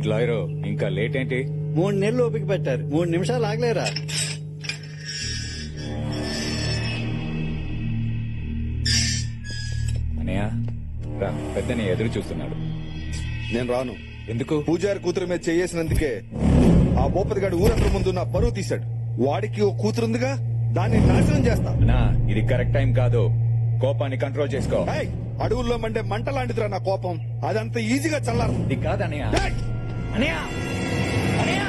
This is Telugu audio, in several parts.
ఏంటి లాయరు ఇంకా లేట్ ఏంటి? 3 నెలలు ఓపిక పెట్టారు, 3 నిమిషాలు ఆగలేరా? అనయ్య రా, పెద్దని ఎదురు చూస్తున్నాడు. నేను రాను. ఎందుకు? పూజారి కూతురు మీద చేసినందుకే ఆ భూపతిగాడు ఊరందరి ముందు నా పరువు తీశాడు. వాడికి ఓ కూతురుందిగా, దాన్ని నాశనం చేస్తా. అన్నా, ఇది కరెక్ట్ టైం కాదు. కోపాన్ని కంట్రోల్ చేసుకో. ఏయ్, అడవుల్లో మండే మంట లాంటిదిరా నా కోపం. అదంత ఈజీగా చల్లారు. ఇది కాదు అనయ్య. అనయ్య అనయ్య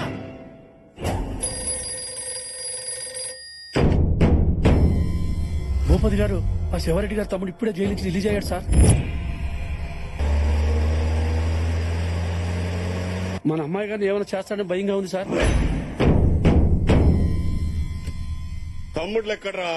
భూపతి గారు, ఆ శివారెడ్డి గారు తమ్ముడు ఇప్పుడే జైలు నుంచి రిలీజ్ అయ్యాడు సార్. మన అమ్మాయి గారిని ఏమైనా చేస్తాడని భయంగా ఉంది సార్. తమ్ముళ్ళు ఎక్కడ్రా?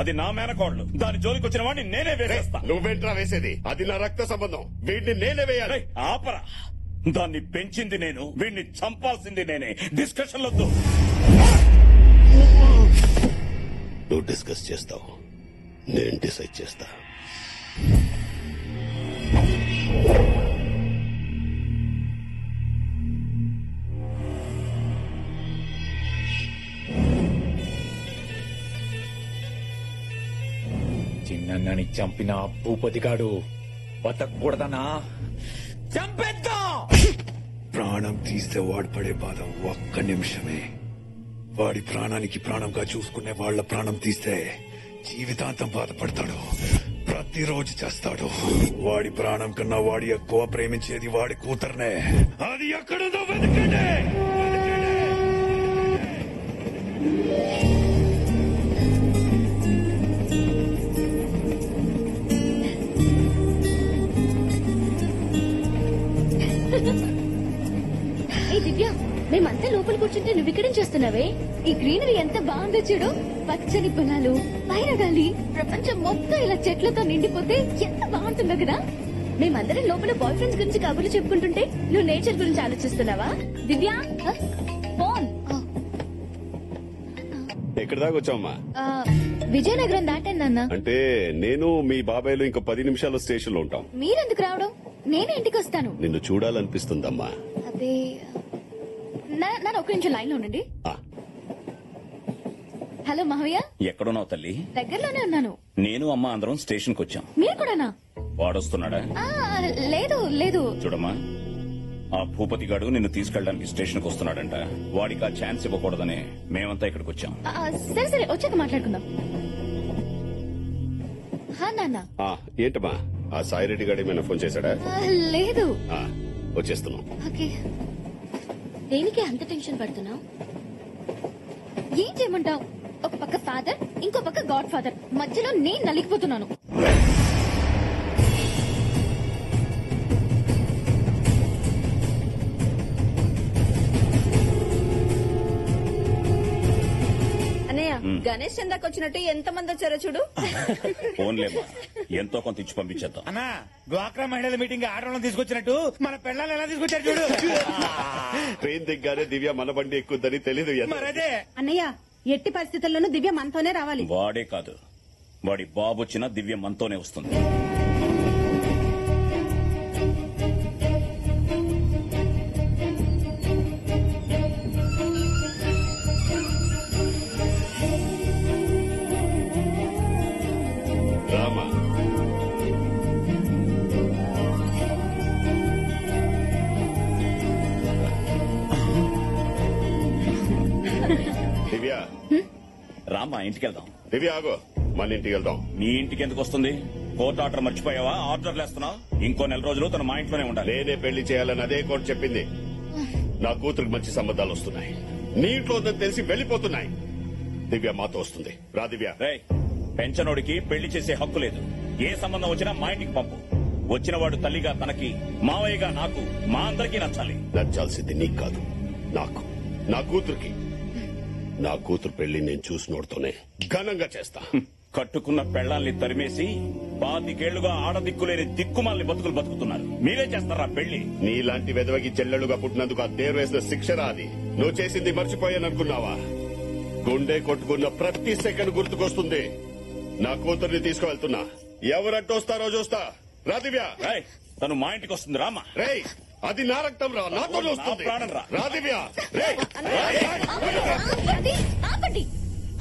అది నా మేనకోడలు. దాని జోలికి వచ్చిన వాడిని నేనే వేసేస్తా. నువ్వేంట్రా వేసేది? అది నా రక్త సంబంధం. వీడిని నేనే వేయాలి. ఆపరా, దాన్ని పెంచింది నేను, వీడిని చంపాల్సింది నేనే. డిస్కషన్ వద్దు. నువ్వు డిస్కస్ చేస్తావు, నేను డిసైడ్ చేస్తా. చిన్నని చంపిన భూపతిగాడు బతకూడదనా? చంపేద్దాం. ప్రాణం తీస్తే వాడు పడే బాధ ఒక్క నిమిషమే. వాడి ప్రాణానికి ప్రాణంగా చూసుకునే వాళ్ళ ప్రాణం తీస్తే జీవితాంతం బాధపడతాడు, ప్రతిరోజు చేస్తాడు. వాడి ప్రాణం కన్నా వాడి ఎక్కువ ప్రేమించేది వాడి కూతుర్నే. అది ఎక్కడుందో వెతకండి. ఏ దివ్య, మేమంతా లోపల కూర్చుంటే నువ్వు ఇక్కడేం చేస్తున్నావే? ఈ గ్రీనరీ ఎంత బాగుందో చూడు. పచ్చని పొలాలు, పైన గాలి, ప్రపంచం మొత్తం ఇలా చెట్లతో నిండిపోతే ఎంత బాగుంటుందో కదా. మేమందరం లోపల బాయ్ ఫ్రెండ్స్ గురించి కబుర్లు చెప్పుకుంటుంటే నువ్వు నేచర్ గురించి ఆలోచిస్తున్నావా? దివ్య, ఫోన్. ఎక్కడి దాకా వచ్చావమ్మా? విజయనగరం దాటాను నాన్న. అంటే నేను మీ బాబాయ్లు ఇంకో 10 నిమిషాల్లో స్టేషన్ లో ఉంటాం. మీరెందుకు రావడం? నేనే ఇంటికి వస్తాను. నిన్ను చూడాలనిపిస్తుందమ్మా. అదే, నన్ను ఒక నిమిషం లైన్ లో ఉండండి. హలో మహవయ్య. ఎక్కడున్నావు తల్లి? దగ్గరలోనే ఉన్నాను. నేను అమ్మ అందరం స్టేషన్ కు వచ్చాం. మీరు కూడానా? వాడొస్తున్నాడా? లేదు లేదు. చూడమ్మా, ఆ భూపతి గాడు నిన్ను తీసుకెళ్ళడానికి స్టేషన్ కు వస్తున్నాడంట. వాడికి ఆ ఛాన్స్ ఇవ్వకూడదని మేమంతా ఇక్కడికి వచ్చాం. సరే సరే, వచ్చాక మాట్లాడుకుందాం. నాన్న. ఏంటమ్మా, ఆ సాయిరెడ్డి గారు ఏమైనా ఫోన్ చేశాడా? లేదు. వచ్చేస్తున్నాం. ఓకే. దేనికి అంత టెన్షన్ పడుతున్నావు? ఏం చేయమంటావు? ఒక పక్క ఫాదర్, ఇంకో పక్క గాడ్ ఫాదర్, మధ్యలో నేను నలిగిపోతున్నాను. గణేష్ చందాకి వచ్చినట్టు ఎంత మంది వచ్చారో చూడు. ఫోన్లేమ్మా, ఎంతో కొంత ఇచ్చి పంపించేద్దాం. అన్నా, డ్వాక్రా మహిళల మీటింగ్ ఆడవాళ్ళని తీసుకొచ్చినట్టు మన పెళ్ళాలను ఎలా తీసుకొచ్చారు చూడు. ట్రైన్ దిగ్గానే దివ్య మన బండి ఎక్కుద్దని తెలీదు. మరదే అన్నయ్య, ఎట్టి పరిస్థితుల్లోనూ దివ్య మనతోనే రావాలి. వాడే కాదు, వాడి బాబు వచ్చినా దివ్య మనతోనే వస్తుంది. దివ్య రామ్మా ఇంటికి వెళ్దాం. దివ్య ఆగో, మన ఇంటికి వెళ్దాం. నీ ఇంటికి ఎందుకు వస్తుంది? కోర్టు ఆర్డర్ మర్చిపోయావా? ఆర్డర్లు వేస్తున్నావు. ఇంకో 4 రోజులు తన మా ఇంట్లోనే ఉండాలి. నేనే పెళ్లి చేయాలని అదే కోర్టు చెప్పింది. నా కూతురికి మంచి సంబంధాలు వస్తున్నాయి. నీ ఇంట్లో ఉందని తెలిసి వెళ్లిపోతున్నాయి. దివ్య మాతో వస్తుంది. రా దివ్య. రేయ్, పెంచనోడికి పెళ్లి చేసే హక్కు లేదు. ఏ సంబంధం వచ్చినా మా ఇంటికి పంపు. వచ్చినవాడు తల్లిగా తనకి, మావయ్యగా నాకు, మా అందరికీ నచ్చాలి. నచ్చాల్సింది నీకు కాదు, నాకు, నా కూతురికి. నా కూతురు పెళ్లి నేను చూసినోడుతోనే ఘనంగా చేస్తా. కట్టుకున్న పెళ్లాల్ని తరిమేసి 25 ఏళ్లుగా ఆడదిక్కులేని దిక్కుమాలని బతుకులు బతుకుతున్నారు. మీరే చేస్తారా పెళ్లి? నీలాంటి వెదవకి చెల్లెలుగా పుట్టినందుకు ఆ దేవుడు వేసిన శిక్షరా అది. నువ్వు చేసింది మర్చిపోయాననుకున్నావా? గుండె కొట్టుకున్న ప్రతి సెకండ్ గుర్తుకొస్తుంది. నా కూతుర్ని తీసుకువెళ్తున్నా. ఎవరంటూ వస్తారో చూస్తా. రా దివ్య. రేయ్, తను మా ఇంటికి వస్తుంది. రామా. రేయ్, అది నా రక్తం రా, నాతో వస్తుంది. నా ప్రాణం రా. రా దివ్య. రేయ్. ఆపండి.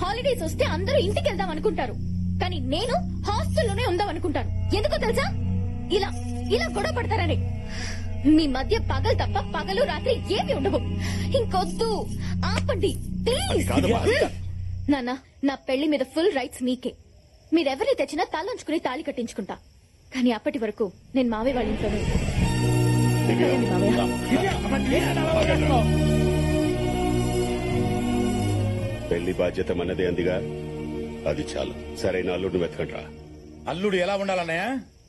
హాలిడేస్ వస్తే అందరూ ఇంటికి వెళ్దాం అనుకుంటారు, కానీ నేను హాస్టల్లోనే ఉందాం అనుకుంటాను. ఎందుకో తెలుసా? ఇలా ఇలా గొడవ పడతారని. మీ మధ్య పగలు తప్ప పగలు రాత్రి ఏమి ఉండవు. ఇంకొద్దు, ఆపండి ప్లీజ్. నాన్న, నా పెళ్లి మీద ఫుల్ రైట్స్ మీకే. మీరెవరిని తెచ్చినా తలంచుకుని తాళి కట్టించుకుంటా. కానీ అప్పటి వరకు నేను మావయ్య వాళ్ళ ఇంట్లోనే ఉంటాను. పెళ్లి బాధ్యత మనదే అందిగా, అది చాలు. సరైన అల్లుడిని వెతకండ్రా. అల్లుడు ఎలా ఉండాలన్నయ్య?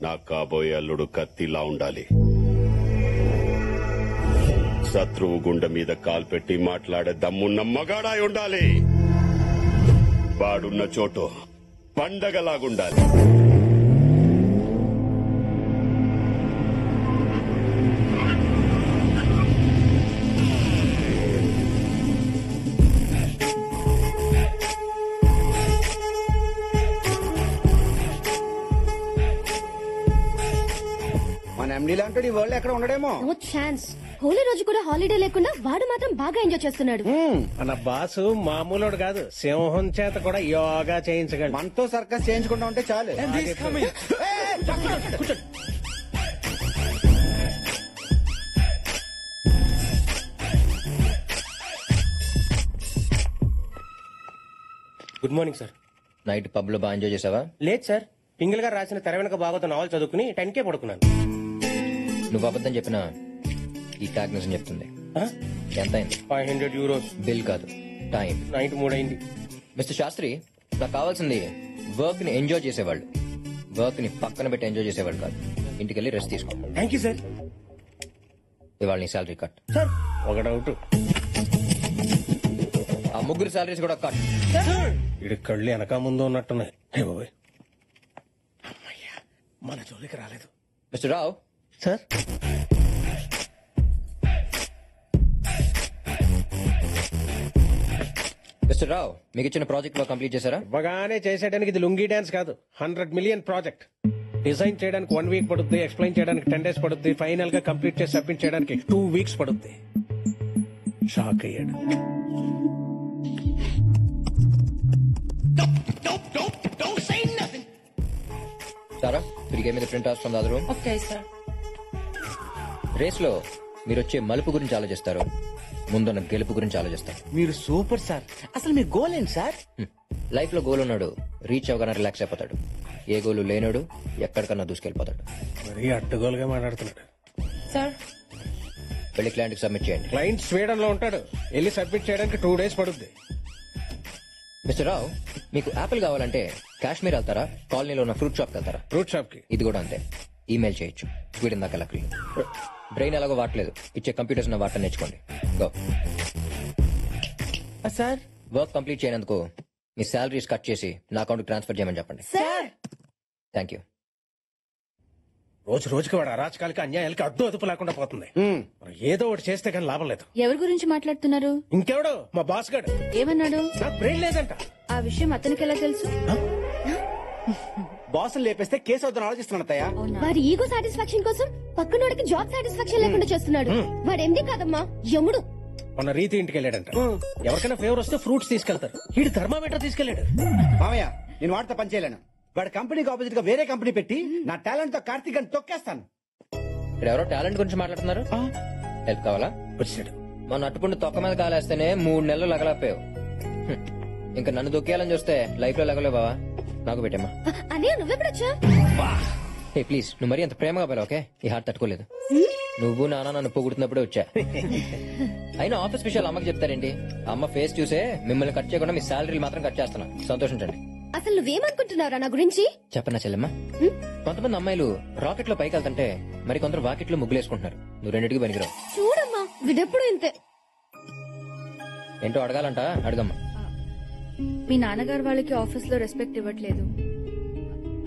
నాకు కాబోయే అల్లుడు కత్తిలా ఉండాలి. శత్రువు గుండె మీద కాలు పెట్టి మాట్లాడే దమ్మున్న మగాడాయి ఉండాలి. వాడున్న చోటు పండగలాగుండాలి. మన ఎండీ లాంటి వరల్డ్ ఎక్కడ ఉండడేమో. No chance. హోలీ రోజు కూడా హాలిడే లేకుండా వాడు మాత్రం బాగా ఎంజాయ్ చేస్తున్నాడు. మన బాసు మామూలుడు కాదు, సింహం చేత కూడా యోగా చేయించగలడు. మనతో సర్కస్ చేయించుకుంటా ఉంటే చాలు. Good morning sir. Night pub లో బాగా ఎంజాయ్ చేసావా? లేదు సార్, పింగిల్ గారు రాసిన తెర వెనక బాగోత నావల్ చదువుకుని 10K పడుకున్నాను. నువ్వు అబద్ధం చెప్పినా ఈ ట్యాగ్ నిజం చెప్తుంది. ఎంత అయింది? 500 euros. బిల్ కాదు, టైం. నైట్ 3 అయింది. మిస్టర్ శాస్త్రి, నాకు కావాల్సింది వర్క్ ని ఎంజాయ్ చేసేవాళ్ళు, వర్క్ ని పక్కన పెట్టి ఎంజాయ్ చేసేవాళ్ళు కాదు. ఇంటికి వెళ్ళి రెస్ట్ తీసుకో. Thank you sir. ఇవాళ నీ శాలరీ కట్. సార్ ఒక డౌట్, ఆ ముగ్గురు శాలరీస్ కూడా కట్. ఇడి కళ్ళు వెనక ముందు ఉన్నట్టున్నాయి. అమ్మయ్యా, మన జోలికి రాలేదు. మిస్టర్ రావు. సార్, మిస్టర్ రావు, మీకు ఇచ్చిన ప్రాజెక్ట్ లో కంప్లీట్ చేశారా? ఇవ్వగానే చేసేయడానికి ఇది లుంగీ డాన్స్ కాదు, 100 million ప్రాజెక్ట్. డిజైన్ చేయడానికి 1 week పడుతుంది, ఎక్స్ప్లెయిన్ చేయడానికి 10 days పడుతుంది, ఫైనల్ గా కంప్లీట్ చేసి సబ్మిట్ చేయడానికి 2 weeks పడుతుంది. షాక్ అయ్యాడు. సారా, తిరిగే మీద print out from the other room. Okay sir. Race లో మీరు వచ్చే మలుపు గురించి ఆలోచిస్తారు, ముందున్న గెలుపు గురించి ఆలోచిస్తారు. మీరు సూపర్ సార్. అసలు మీ గోల్ ఏంటి సార్? లైఫ్ లో గోల్ ఉన్నాడు రీచ్ అవగానే రిలాక్స్ అయిపోతాడు. ఏ గోలు లేనాడు ఎక్కడికన్నా దూసుకెళ్లిపోతాడు. మరీ అడ్డగోలుగా మాట్లాడుతున్నాడు. సార్, వెళ్ళి క్లయింట్ కి సబ్మిట్ చేయండి. క్లయింట్ స్వీడన్ లో ఉంటాడు, వెళ్ళి సబ్మిట్ చేయడానికి 2 days పడుతుంది. మిస్టర్ రావు, మీకు యాపిల్ కావాలంటే కాశ్మీర్ వెళ్తారా, కాలనీలో ఉన్న ఫ్రూట్ షాప్ వెళ్తారా? ఫ్రూట్ షాప్ కి. ఇది కూడా అంతే, ఈమెయిల్ చేయొచ్చు. స్వీడన్ దాకా లక్లీ. బ్రెయిన్ ఎలాగో వాడలేదు, ఇచ్చే కంప్యూటర్స్ ఉన్న వాటర్ నేర్చుకోండి. గో. సార్, వర్క్ కంప్లీట్ చేయనందుకు మీ శాలరీస్ కట్ చేసి నా అకౌంట్ ట్రాన్స్ఫర్ చేయమని చెప్పండి. సార్. Thank you. రోజు రోజుకి వాడు అరాచకాలకి అన్యాయాలకి అడ్డు అదుపు లేకుండా పోతుంది. మరి ఏదో ఒకటి చేస్తే కానీ లాభం లేదు. ఎవరి గురించి మాట్లాడుతున్నారు? ఇంకెవడు? మా బాస్ గాడు. ఏమన్నాడు? నాకు బ్రెయిన్ లేదంట. ఆ విషయం అతనికి ఎలా తెలుసు? బాసులు లేపేస్తే కేసు అవుతాను ఆలోచిస్తున్నాడయ్యా. వారి ఈగో సాటిస్ఫాక్షన్ కోసం పక్కనోడికి జాబ్ సాటిస్ఫాక్షన్ లేకుండా చేస్తున్నాడు. వాడు ఎండి కాదమ్మా, యముడు. మన రీతి ఇంటికి వెళ్ళాడంట. ఎవరికైనా ఫేవర్ వస్తే ఫ్రూట్స్ తీసుకెళ్తారు, వీడు థర్మామీటర్ తీసుకెళ్లాడు. మామయ్య, నేను వాడితో పని చేయలేను. వాడి కంపెనీకి ఆపోజిట్ గా వేరే కంపెనీ పెట్టి నా టాలెంట్ తో కార్తీక్ అని తొక్కేస్తాను. ఇక్కడ ఎవరో టాలెంట్ గురించి మాట్లాడుతున్నారు. హెల్ప్ కావాలా? వచ్చాడు. మన అట్టుపుండి తొక్క మీద కాలేస్తేనే 3 నెలలు లగలపోయావు. ఇంకా నన్ను దొక్కేయాలని చూస్తే లైఫ్ లో లెగలే బావా. నాకు పెట్టమ్మా. అన్నయ్య నువ్వెప్పుడొచ్చా? ఏ ప్లీజ్, నువ్వు మరీ అంత ప్రేమగా పిలవ, ఓకే? ఈ హార్ట్ తట్టుకోలేదు. నువ్వు నాన్న నన్ను పొగుడుతున్నప్పుడే వచ్చా. అయినా ఆఫీస్ విషయాలు అమ్మకి చెప్తారేంటి? అమ్మ ఫేస్ చూసే మిమ్మల్ని కట్ చేయకుండా మీ శాలరీలు మాత్రం కట్ చేస్తున్నా. సంతోషించండి. అసలు నువ్వేమనుకుంటున్నారా నా గురించి? చెప్పనా చెల్లెమ్మా? కొంతమంది అమ్మాయిలు రాకెట్ లో పైకి వెళ్తుంటే మరి కొందరు వాకెట్ లో ముగ్గులేసుకుంటున్నారు. నువ్వు రెండింటికి పనికిరావు. చూడమ్మా వీడెప్పుడు ఇంతే. ఏంటో అడగాలంట, అడగమ్మా. మీ నాన్నగారు వాళ్ళకి ఆఫీస్ లో రెస్పెక్ట్ ఇవ్వట్లేదు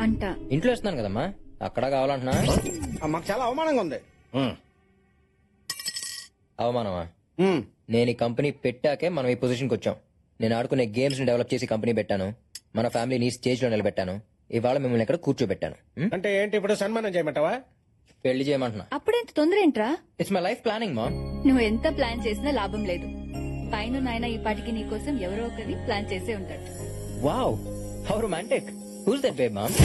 అంట. ఇంట్లో ఇస్తున్నాను కదమ్మా, అక్కడ కావాలంటున్నా. మాకు చాలా అవమానంగా ఉంది. అవమానమా? నేను ఈ కంపెనీ పెట్టాకే మనం ఈ పొజిషన్కి వచ్చాం. నేను ఆడుకునే గేమ్స్ ని డెవలప్ చేసి కంపెనీ పెట్టాను. మన ఫ్యామిలీని స్టేజ్ లో నిలబెట్టాను. ఇవాళ మిమ్మల్ని ఇక్కడ కూర్చోబెట్టాను. అంటే ఏంటి ఇప్పుడు సన్మానం చేయమంటావా? పెళ్లి చేయమంటున్నా. అప్పుడెంత తొందర ఏంట్రా? ఇట్స్ మై లైఫ్ ప్లానింగ్ మా. నువ్వు ఎంత ప్లాన్ చేసినా లాభం లేదు. పైన నాయన ఈ పాటికి నీ కోసం ఎవరో ఒకరిని ప్లాన్ చేసే ఉంటాడు. Wow, how romantic. Who's that babe mom?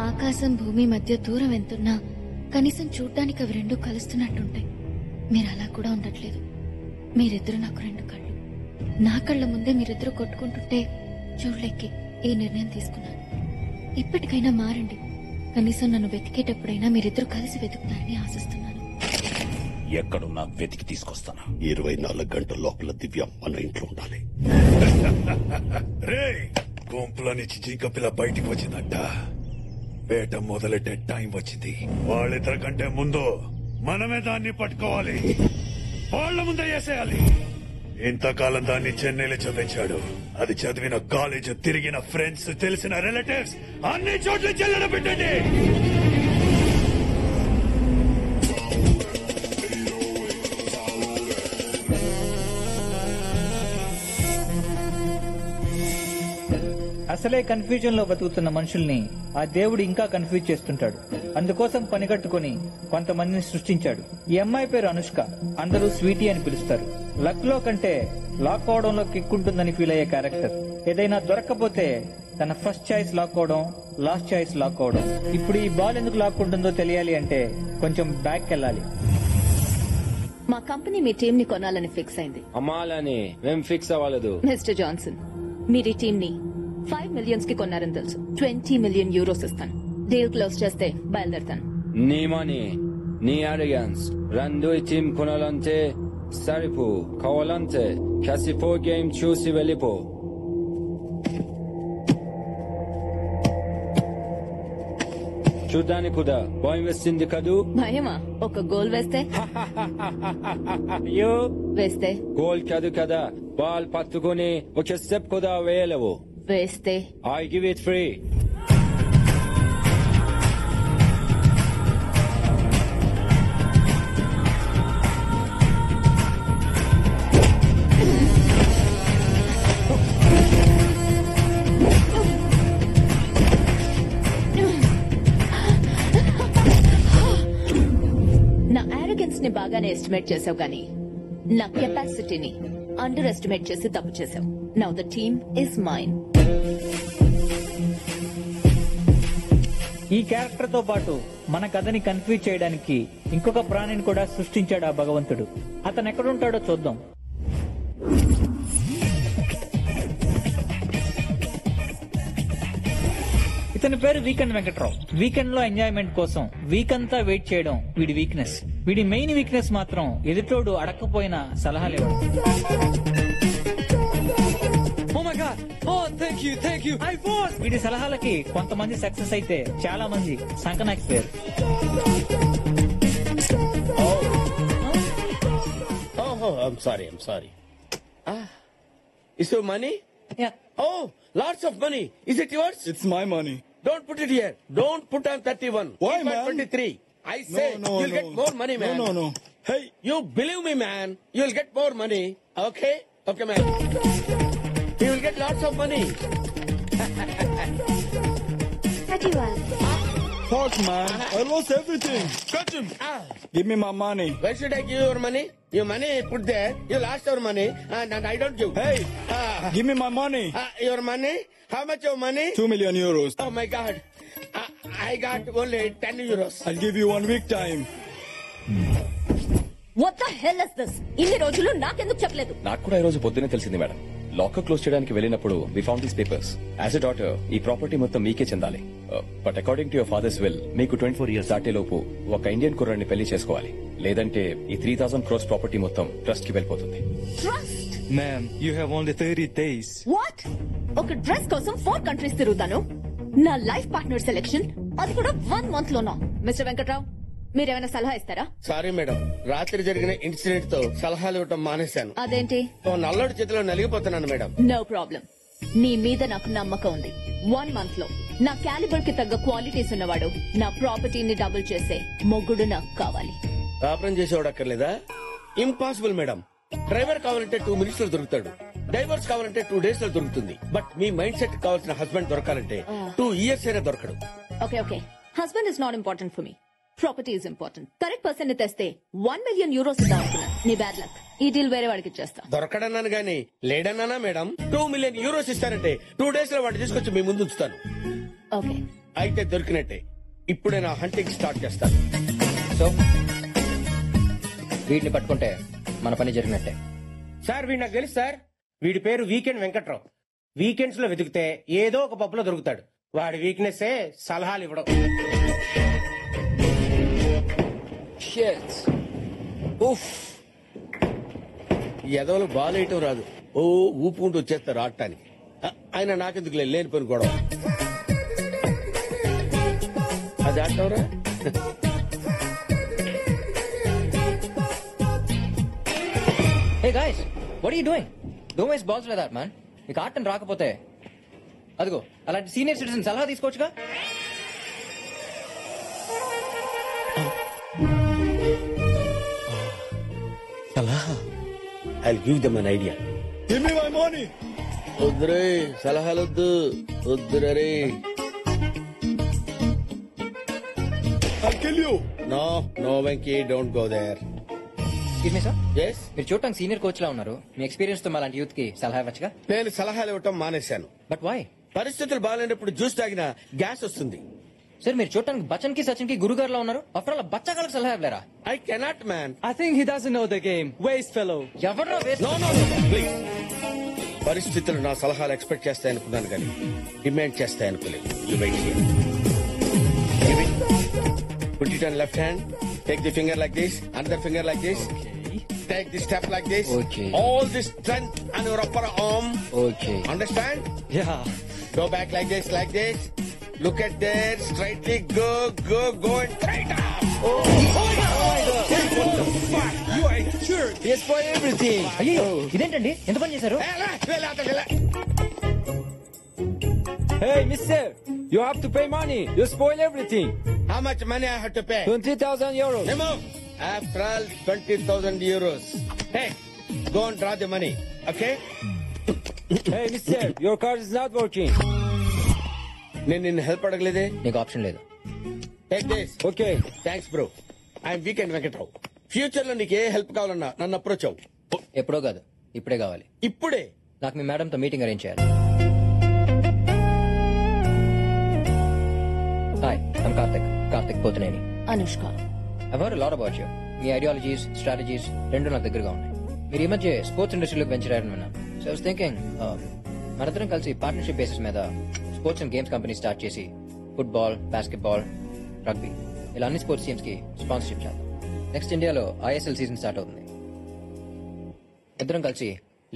ఆకాశం భూమి మధ్య దూరం ఎంతున్నా కనీసం చూడ్డానికి అవి రెండు కలుస్తున్నట్టుంటాయి. మీరు అలా కూడా ఉండట్లేదు. మీరిద్దరు నాకు రెండు కళ్ళు. నా కళ్ళ ముందే మీరిద్దరు కొట్టుకుంటుంటే చూడలేకే ఈ నిర్ణయం తీసుకున్నాను. ఇప్పటికైనా మారండి. కనీసం నన్ను వెతికేటప్పుడైనా మీరిద్దరు కలిసి వెతుకుతారని ఆశిస్తున్నాను. ఎక్కడున్నా వెతికి తీసుకొస్తాను. 24 గంటల లోపల దివ్య మన ఇంట్లో ఉండాలి. రే, గుంపులో నుంచి జింక పిల్ల బయటికి వచ్చిందంట. వేట మొదలెట్టే టైం వచ్చింది. వాళ్ళిద్దరి కంటే ముందు మనమే దాన్ని పట్టుకోవాలి. వాళ్ళ ముందే వేసేయాలి. ఇంతకాలం దాన్ని చెన్నైలో చదివించాడు. అది చదివిన కాలేజ్, తిరిగిన ఫ్రెండ్స్, తెలిసిన రిలేటివ్స్ అన్ని చోట్ల చెల్లెడ పెట్టండి. అసలే కన్ఫ్యూజన్ లో బతుకుతున్న మనుషుల్ని ఆ దేవుడు ఇంకా కన్ఫ్యూజ్ చేస్తుంటాడు. అందుకోసం పనిగట్టుకుని కొంతమందిని సృష్టించాడు. ఈ అమ్మాయి పేరు అనుష్క. అందరూ స్వీటీ అని పిలుస్తారు. లక్ లో కంటే లాక్ అవడంలో కిక్కుంటుందని ఫీల్ అయ్యే క్యారెక్టర్. ఏదైనా దొరక్కపోతే తన ఫస్ట్ చాయిస్ లాక్ అవడం, లాస్ట్ చాయిస్ లాక్ అవడం. ఇప్పుడు ఈ బాల్ ఎందుకు లాక్కుంటుందో తెలియాలి అంటే కొంచెం బ్యాక్ వెళ్ళాలి. మా కంపెనీ మీ టీం ని కొనాలని ఫిక్స్ అయింది. అమ్మాలని మేం ఫిక్స్ అవ్వలేదు. మిస్టర్ జాన్సన్, మీరు ఈ టీం ని 5 million కి కొన్నారని తెలుసు. 20 million euros ఇస్తాను. డీల్ క్లోజ్ చేస్తే బయలుదేరుతాను. నీ మనీ, నీ అరిగన్స్ రెండు టీం కొనాలంటే సరిపో. కావాలంటే క్యాసిఫో గేమ్ చూసి వెళ్ళిపో. చూడ్డానికి కూడా భయం వేస్తుంది కదూ? భయమా? ఒక గోల్ వేస్తే? అయ్యో, వేస్తే గోల్ కాదు కదా, బాల్ పట్టుకుని ఒక స్టెప్ కూడా వేయలేవు. వేస్తే I give it free. నా ఆరోగెన్స్ ని బాగానే ఎస్టిమేట్ చేసావు కానీ నా కెపాసిటీని అండర్ ఎస్టిమేట్ చేసి తప్పు చేసావు. Now the team is mine. ఈ క్యారెక్టర్ తో పాటు మన కథని కన్ఫ్యూజ్ చేయడానికి ఇంకొక ప్రాణిని కూడా సృష్టించాడు ఆ భగవంతుడు. అతను ఎక్కడుంటాడో చూద్దాం. ఇతని పేరు వీకెండ్ వెంకట్రావు. వీకెండ్ లో ఎంజాయ్మెంట్ కోసం వీక్ అంతా వెయిట్ చేయడం వీడి వీక్నెస్. వీడి మెయిన్ వీక్నెస్ మాత్రం ఎదుటోడు అడక్కపోయిన సలహాలు ఇవ్వడం. వీడి సలహాలకి కొంతమంది సక్సెస్ అయితే చాలా మంది సంకనాకిపోయారు. I'm sorry. Is your money? Yeah. Oh, lots of money. Is it yours? It's my money. Don't put it here. Don't put on 31. Why, Keep man? on 23. I say you'll get more money, man. No. Hey. You believe me, man. You'll get more money. Okay? Okay, man. You will get lots of money. Fuck, man. I lost everything. Catch him. Give me my money. Where should I give your money? Your money put there. You lost your money and I don't give. Hey, give me my money. Your money? How much your money? 2 million euros. Oh my God. I got only 10 euros. I'll give you 1 week time. What the hell is this? ఇన్ని రోజులు నాకెందుకు చెప్పలేదు? నాకు కూడా ఈ రోజు పొద్దునే తెలిసింది మేడం. లాకర్ క్లోజ్ చేయడానికి వెళ్ళినప్పుడు we found these papers. As a daughter ఈ ప్రాపర్టీ మొత్తం మీకే చెందాలి. But according to your father's will మీకు 24 years దాటే లోపు ఒక ఇండియన్ కుర్రాడిని పెళ్లి చేసుకోవాలి. లేదంటే ఈ 3,000 crores ప్రాపర్టీ మొత్తం ట్రస్ట్ కి వెళ్ళిపోతుంది. Trust? Ma'am, you have only 30 days. What? ఒక డ్రెస్ కోసం 4 countries తిరుగుతాను. నా లైఫ్ పార్ట్నర్ సెలెక్షన్ అది కూడా 1 month లోనా? మిస్టర్ వెంకట్రావు, మీరేమైనా సలహా ఇస్తారా? సారీ మేడం, రాత్రి జరిగిన ఇన్సిడెంట్ తో సలహాలు ఇవ్వటం మానేశాను. అదేంటి? ఓ నల్లడి చేతిలో నలిగిపోతున్నాను మేడం. No problem. నీ మీద నాకు నమ్మకం ఉంది. 1 month లో నా క్యాలిబర్ కి తగ్గ క్వాలిటీస్ ఉన్నవాడు, నా ప్రాపర్టీని డబుల్ చేసే మొగ్గుడు నాకు కావాలి. కాపురం చేసేవాడు అక్కర్లేదా? Impossible madam. డ్రైవర్ కావాలంటే 2 minutes లో దొరుకుతాడు. డైవర్స్ కావాలంటే 2 days లో దొరుకుతుంది. బట్ మీ మైండ్ సెట్ కావాల్సిన హస్బెండ్ దొరకాలంటే 2 years అయినా దొరకడు. Okay okay, husband is not important for me. Property is important. Correct person ని తెస్తే 1 million euros ఇద్దాం అనుకున్నా. నీ బ్యాడ్ లక్. ఈ డీల్ వేరే వాడికి ఇచ్చేస్తా. దొరకడన్నాను గానీ లేడన్నానా మేడం? 2 million euros ఇస్తారంటే 2 days లో వాడిని తీసుకొచ్చి మీ ముందు ఉంచుతాను. ఓకే, అయితే దొరికినట్టే. ఇప్పుడే నా హంటింగ్ స్టార్ట్ చేస్తాను. సో వీటిని పట్టుకుంటే మన పని జరిగినట్టే. సార్ వీడు నాకు తెలుసు సార్. వీడి పేరు వీకెండ్ వెంకట్రావు. వీకెండ్స్ లో వెతికితే ఏదో ఒక పప్పులో దొరుకుతాడు. వాడి వీక్నెస్ సలహాలు ఇవ్వడం. ఎదవలు బాలేయటం రాదు. ఓ ఊపుకుంటూ వచ్చేస్తారు ఆడటానికి. ఆయన నాకెందుకు లేని పని గొడవ. అది ఆడటంరా. Hey guys, what are you doing? Don't waste balls like that, man. నీకు ఆటం రాకపోతే అదిగో అలాంటి సీనియర్ సిటిజన్ సలహా తీసుకోవచ్చుగా. సలహా? I'll give them an idea. Give me my money. వద్దురే సలహాలొద్దు, వద్దురే. I'll kill you. No, no, Venki, don't go there. Excuse me, sir? Yes? మీరు చూడటానికి సీనియర్ కోచ్ లా ఉన్నారు. మీ ఎక్స్పీరియన్స్ తో అలాంటి యూత్ కి సలహా ఇవ్వచ్చుగా. నేను సలహాలు ఇవ్వటం మానేశాను. But why? పరిస్థితులు బాగాలేనప్పుడు జ్యూస్ తాగినా గ్యాస్ వస్తుంది. సార్ మీరు చూడటానికి బచ్చన్ కి సచిన్ కి గురుగారు లా ఉన్నారు. ఆఫ్టర్ ఆల్ బచ్చాగాళ్ళకి సలహా ఇవ్వలేరా? I cannot, man. I think he doesn't know the game. Waste fellow. ఎవరో waste. No, no, no, please. పరిస్థితులు నా సలహాలు ఎక్స్పెక్ట్ చేస్తాయనుకున్నాను కానీ demand చేస్తాయనుకోలేదు. You wait here. Give it. Put it on left hand. Take the finger like this. Another finger like this. Take the step like this. Okay. All this strength on your upper arm. Okay. Understand? Yeah. Go back like this, like this. Look at there. Straightly go, go, go and straight up. Oh my God. What the fuck? You are a jerk. Yes, for everything. అయ్యో ఇదేంటండి ఎంత పని చేశారు? Hey, mister, you have to pay money. You spoil everything. How much money I have to pay? 20,000 euros. Remove. After all, 20,000 euros. Hey, go and draw the money. Okay? Hey, mister, your card is not working. నేను నిన్ను హెల్ప్ అడగలేదే. నీకు ఆప్షన్ లేదు. Take this. Okay. Thanks bro. I'm weekend Venkatrao. Future లో నీకు ఏ హెల్ప్ కావాలన్నా నన్ను అప్రోచ్ అవ్వు. ఎప్పుడో కాదు, ఇప్పుడే కావాలి. ఇప్పుడే? నాకు మీ మేడం తో మీటింగ్ అరేంజ్ చేయాలి. Hi, I'm Karthik Pothuneni. Anushka. I've heard a lot about you. మీ ఐడియాలజీస్, స్ట్రాటజీస్ రెండు నాకు దగ్గరగా ఉన్నాయి. మీరు ఈ మధ్య స్పోర్ట్స్ ఇండస్ట్రీలోకి వెంచర్ అయ్యారని విన్నాను. సో ఐ వాస్ థింకింగ్ మనందరం కలిసి పార్ట్నర్షిప్ బేసిస్ మీద sports and games company start చేసి ఫుట్బాల్, బాస్కెట్బాల్, రగ్బీ ఇలా అన్ని స్పోర్ట్స్ టీమ్స్ కి స్పాన్సర్షిప్ చేద్దాం. నెక్స్ట్ ఇండియాలో ISL సీజన్ స్టార్ట్ అవుతుంది. ఇద్దరం కలిసి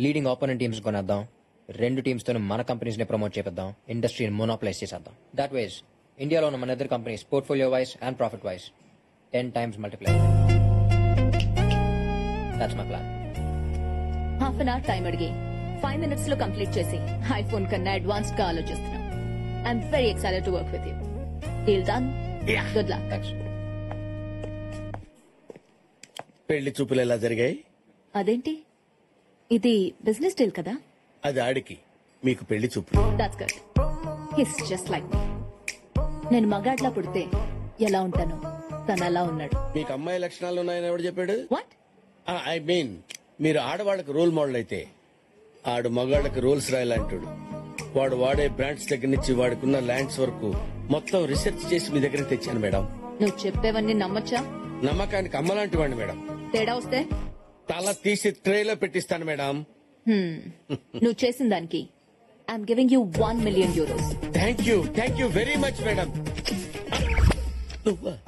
లీడింగ్ ఆపోనెంట్ టీమ్స్ కొనేద్దాం. 2 టీమ్స్ తో మన కంపెనీస్ ని ప్రమోట్ చేద్దాం. ఇండస్ట్రీని మోనోప్లైజ్ చేసేద్దాం. దట్ వేస్ ఇండియాలో ఉన్న మన ఇద్దరు companies portfolio wise and profit wise 10 times multiply. That's my plan. Half an hour time అడిగి 5 minutes లో కంప్లీట్ చేసి ఐఫోన్ కన్నా అడ్వాన్స్ గా ఆలోచిస్తున్నా. I'm very excited to work with you. Deal done. Good luck. Thanks. పెళ్లి చూపులు ఎలా జరిగాయి? అదేంటి, ఇది బిజినెస్ డీల్ కదా? అది ఆడికి, మీకు పెళ్లి చూపులు. That's good. He's just like me. నేను మగాడ్లా పుడితే ఎలా ఉంటాను, తను అలా ఉన్నాడు. మీకు అమ్మాయి లక్షణాలు ఉన్నాయని ఎవడు చెప్పాడు? వాట్? ఐ మీన్ మీరు ఆడవాళ్ళకి రోల్ మోడల్ అయితే ఆడు మగాళ్ళకి రూల్స్ రాయాలంటాడు. వాడు వాడే బ్రాండ్స్ దగ్గర నుంచి వాడుకున్న ల్యాండ్స్ వరకు మొత్తం రీసెర్చ్ చేసి మీ దగ్గర తెచ్చాను మేడం. నువ్వు చెప్పేవన్నీ నమ్మొచ్చా? నమ్మకానికి అమ్మలాంటి వాడిని మేడం. తేడా వస్తే తల తీసి ట్రేలో పెట్టిస్తాను మేడం. నువ్వు చేసిన దానికి I'm giving you 1 million euros. Thank you very much madam.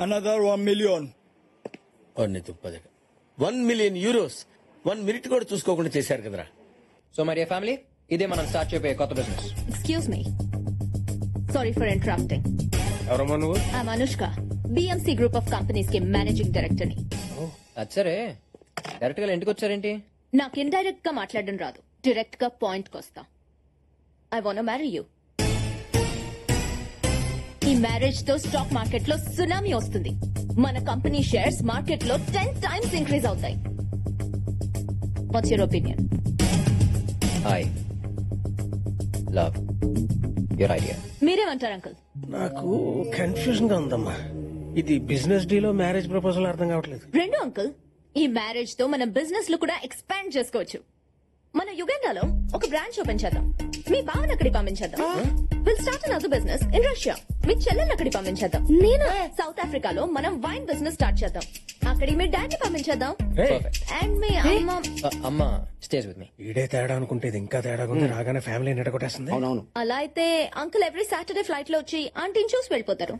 Another 1 million. 1 million euros 1 minute కూడా చూసుకోకుండా చేశారు కదరా. సో మరి ఫ్యామిలీ, ఇదే మనం స్టార్ట్ చేయబోయే కొత్త business. Excuse me, sorry for interrupting. ఎవరమ్మా నువ్వు? I'm Anushka, BMC group of companies కి మేనేజింగ్ డైరెక్టర్ ని. సరే, డైరెక్ట్ గా ఇంటికి వచ్చారేంటి? నాకు ఇండైరెక్ట్ గా మాట్లాడడం రాదు, డైరెక్ట్ గా పాయింట్ కి వస్తా. I want marry you. ఈ మ్యారేజ్ తో స్టాక్ మార్కెట్ లో సునామీ వస్తుంది. మన కంపెనీ షేర్స్ మార్కెట్ లో 10 times ఇంక్రీజ్ అవుతాయి. What's your opinion? I love your idea. మీరేమంటారు అంకుల్? నాకు కన్ఫ్యూజన్ గా ఉందమ్మా. ఇది బిజినెస్ డీలో మ్యారేజ్ ప్రపోజల్ అర్థం కావట్లేదు. రెండు అంకుల్, ఈ మ్యారేజ్ తో మనం బిజినెస్ లో కూడా ఎక్స్పాండ్ చేసుకోవచ్చు. మన యుగండాలో ఒక బ్రాంచ్ ఓపెన్ చేద్దాం. మీ బావన్ అక్కడికి పంపించేద్దాం. Will start another business in Russia. మీ చెల్లెల్ని అక్కడికి పంపించేద్దాం. నేను సౌత్ ఆఫ్రికాలో మనం వైన్ బిజినెస్ స్టార్ట్ చేద్దాం. అక్కడికి మీ డాడీ పంపించేద్దాం. అండ్ మీ అమ్మ స్టేజ్ విత్ మీ. ఈడే తేడా అనుకుంటే ఇది ఇంకా తేడా ఉంది. రాగానే ఫ్యామిలీ నిడగొట్టేస్తుంది. అవునవును. అలా అయితే అంకుల్ ఎవ్రీ సాటర్డే ఫ్లైట్ లో వచ్చి ఆంటీని చూసి వెళ్ళిపోతారు.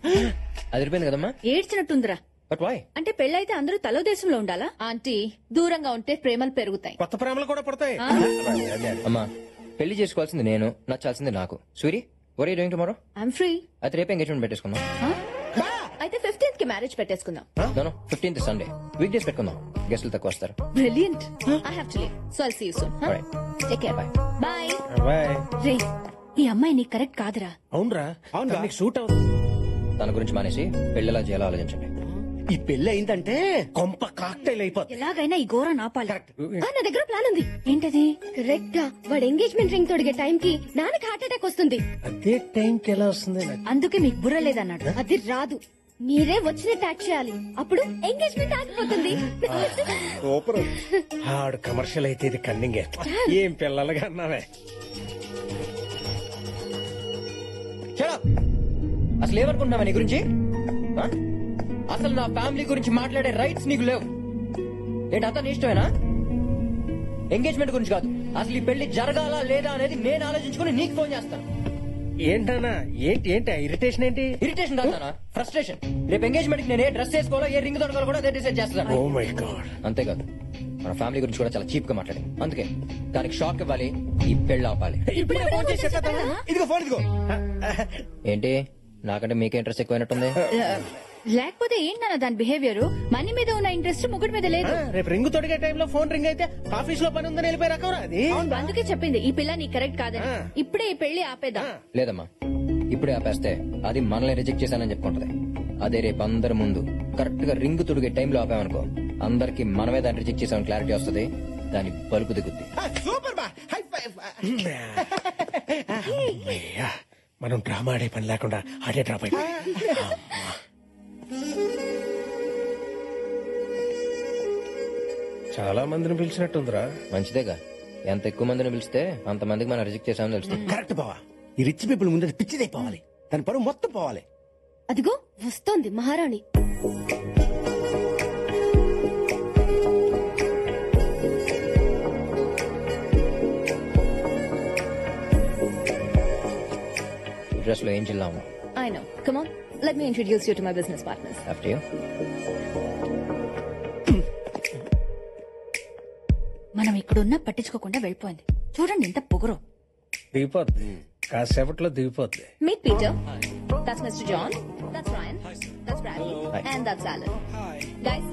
అదిరిపోయింది కదమ్మా. ఏడ్చినట్టుందిరా. But why? అంటే పెళ్ళైతే అందరూ తలో దేశంలో ఉండాలా? ఆంటీ, దూరంగా ఉంటే ప్రేమలు పెరుగుతాయి, కొత్త ప్రేమలు కూడా పడతాయి. అమ్మా, పెళ్లి చేసుకోవాల్సింది నేను, నచ్చాల్సింది నాకు. Suri, were you doing tomorrow? I'm free. అయితే రేపు ఎంగేజ్మెంట్ పెట్టేసుకుందాం. అయితే 15th కి మ్యారేజ్ పెట్టేసుకుందాం. No 15th Sunday. Week days పెట్టుకుందాం, గెస్టులు తక్కువ వస్తారు. Brilliant. I have to leave, so I'll see you soon. Take care. Bye. Bye. రే, ఈ అమ్మాయి నీకు కరెక్ట్ కాదురా. అవునరా, అవును, నీకు సూట్ అవుతుంది. తన గురించి మానేసి పెళ్లిలా చేయాలో ఆలోచించండి. ఈ పెళ్లి అయిందంటే కొంప కాక్టైల్ అయిపోతుంది. ఎలాగైనా ఈ ఘోర నాపాలి. నా దగ్గర ప్లాన్ ఉంది. ఏంటది? కరెక్ట్ గా వాడు ఎంగేజ్మెంట్ రింగ్ తొడిగే టైం కి నాన్నకి హార్ట్ అటాక్ వస్తుంది. అదే టైం కి ఎలా వస్తుంది? అందుకే మీకు బుర్ర లేదన్నాడు. అది రాదు, మీరే వచ్చినట్టు యాక్ట్ చేయాలి. అప్పుడు ఎంగేజ్మెంట్ ఆగిపోతుంది. ఆడు కమర్షియల్ అయితే ఇది కన్నింగే. ఏం పిల్లలుగా అన్నావే. అసలు ఏమనుకుంటున్నావా నీ గురించి? అసలు నా ఫ్యామిలీ గురించి మాట్లాడే రైట్స్ నీకు లేవు. ఏంటి అతను ఇష్టమేనా? ఎంగేజ్మెంట్ గురించి కాదు, అసలు ఈ పెళ్లి జరగాలా లేదా అనేది నేను ఆలోచించుకుని నీకు ఫోన్ చేస్తాను. ఏంటన్నా? ఏంటి ఇరిటేషన్? ఏంటి ఇరిటేషన్ కాదు, ఫ్రస్ట్రేషన్. రేపు ఎంగేజ్మెంట్ కి నేను ఏ డ్రెస్ వేసుకోవాలో, ఏ రింగ్ దొరకాలో కూడా అదే డిసైడ్ చేస్తాను. Oh my God. అంతేకాదు, మన ఫ్యామిలీ గురించి కూడా చాలా చీప్ గా మాట్లాడి, అందుకే దానికి షాక్ ఇవ్వాలి, ఈ పెళ్లి ఆపాలి. ఇదిగో ఫోన్ ఇదిగో. ఏంటి, నాకంటే మీకే ఇంట్రెస్ట్ ఎక్కువైనట్టుంది. లేకపోతే ఏంటన్నా దాని బిహేవియర్? మనీ మీద ఉన్న ఇంట్రెస్ట్ ముగ్గురు మీద లేదు. రేపు రింగ్ తొడిగే టైంలో ఫోన్ రింగ్ అయితే ఆఫీస్ లో పని ఉందని వెళ్ళిపోయి రకం అది. అందుకే చెప్పింది ఈ పిల్ల నీ కరెక్ట్ కాదని. ఇప్పుడే ఈ పెళ్లి ఆపేద్దాం. లేదమ్మా, ఇప్పుడే ఆపేస్తే అది మనల్ని రిజెక్ట్ చేశానని చెప్పుకుంటది. అదే రేపు అందరి ముందు కరెక్ట్ గా రింగ్ తొడిగే టైంలో ఆపామనుకో, అందరికి మనమే దాన్ని రిజెక్ట్ చేసామని క్లారిటీ వస్తుంది. దాని బలుపు దిగుద్ది. సూపర్ బా. High five. మనం డ్రామా ఆడే పని లేకుండా ఆడే డ్రాప్ అయిపోయి. చాలా మందిని పిలిచినట్టుందిరా. మంచిదేగా, ఎంత ఎక్కువ మందిని పిలిస్తే అంత మందికి మనం రిజెక్ట్ చేసామని తెలుస్తుంది. కరెక్ట్ బావా. ఈ రిచ్ పీపుల్ ముందు పిచ్చిదైపోవాలి, దాని పరువు మొత్తం పోవాలి. అదిగో వస్తోంది మహారాణి. డ్రెస్ లో ఏం చిల్లాము. I know. Come on, let me introduce you to my business partners. After you. మనం ఇక్కడున్నా పట్టించుకోకుండా వెళ్ళిపోయింది. చూడండి ఎంత పొగరు. దిగిపోద్ది, కాసేపట్లో దిగిపోద్ది. Meet Peter. That's Mr. John. That's Ryan. That's Bradley. And that's Alan. Guys,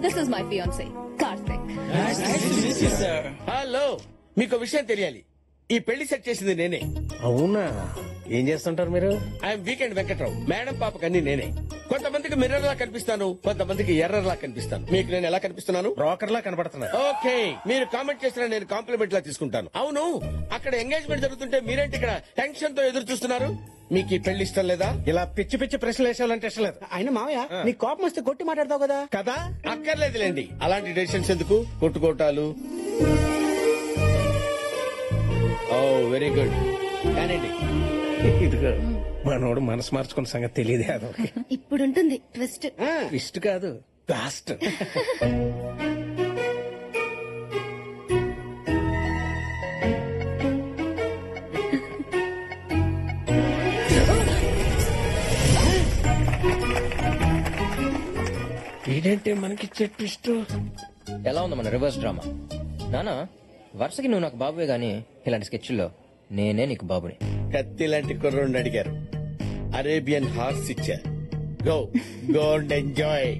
this is my fiancé, Karthik. Hello, మీకు విషయం తెలియాలి. ఈ పెళ్లి సెట్ చేసింది నేనే. అవునా? ఏం చేస్తుంటారు మీరు? I'm weekend Venkatrao. మేడం పాపకి అన్ని నేనే. కొంతమందికి మిర్రర్ లా కనిపిస్తాను, కొంతమందికి ఎర్రర్ లా కనిపిస్తాను. మీకు నేను ఎలా కనిపిస్తున్నాను? బ్రోకర్ లా కనబడుతున్నా. ఓకే, మీరు కామెంట్ చేసిన నేను కాంప్లిమెంట్ లా తీసుకుంటాను. అవును, అక్కడ ఎంగేజ్మెంట్ జరుగుతుంటే మీరేంటి ఇక్కడ టెన్షన్ తో ఎదురు చూస్తున్నారు? మీకు ఈ పెళ్లి ఇష్టం లేదా? ఇలా పిచ్చి పిచ్చి ప్రశ్నలు వేసేవాలంటే ఇష్టం లేదు. ఆయన మావయ్య, నీ కోపం వస్తే కొట్టి మాట్లాడతావు కదా. కదా, అక్కర్లేదులేండి అలాంటి డెసిషన్స్ ఎందుకు, కొట్టుకోటాలు. ఓ వెరీ గుడ్. కానండి. ఇదిగో మనోడు మనసు మార్చుకున్న సంగతి తెలియదే అదొక ఇప్పుడుంటుంది ట్విస్ట్. ట్విస్ట్ కాదు లాస్ట్. ఏంటంటే మనకిచ్చే ట్విస్ట్. ఎలా ఉంది మన రివర్స్ డ్రామా? నానా వరుసకి నువ్వు నాకు బాబువే గానీ ఇలాంటి స్కెచ్ల్లో నేనే నీకు బాబుని. కత్తి లాంటి కుర్రోడిని అడిగారు, అరేబియన్ హార్స్ ఇచ్చారు. Go go and enjoy.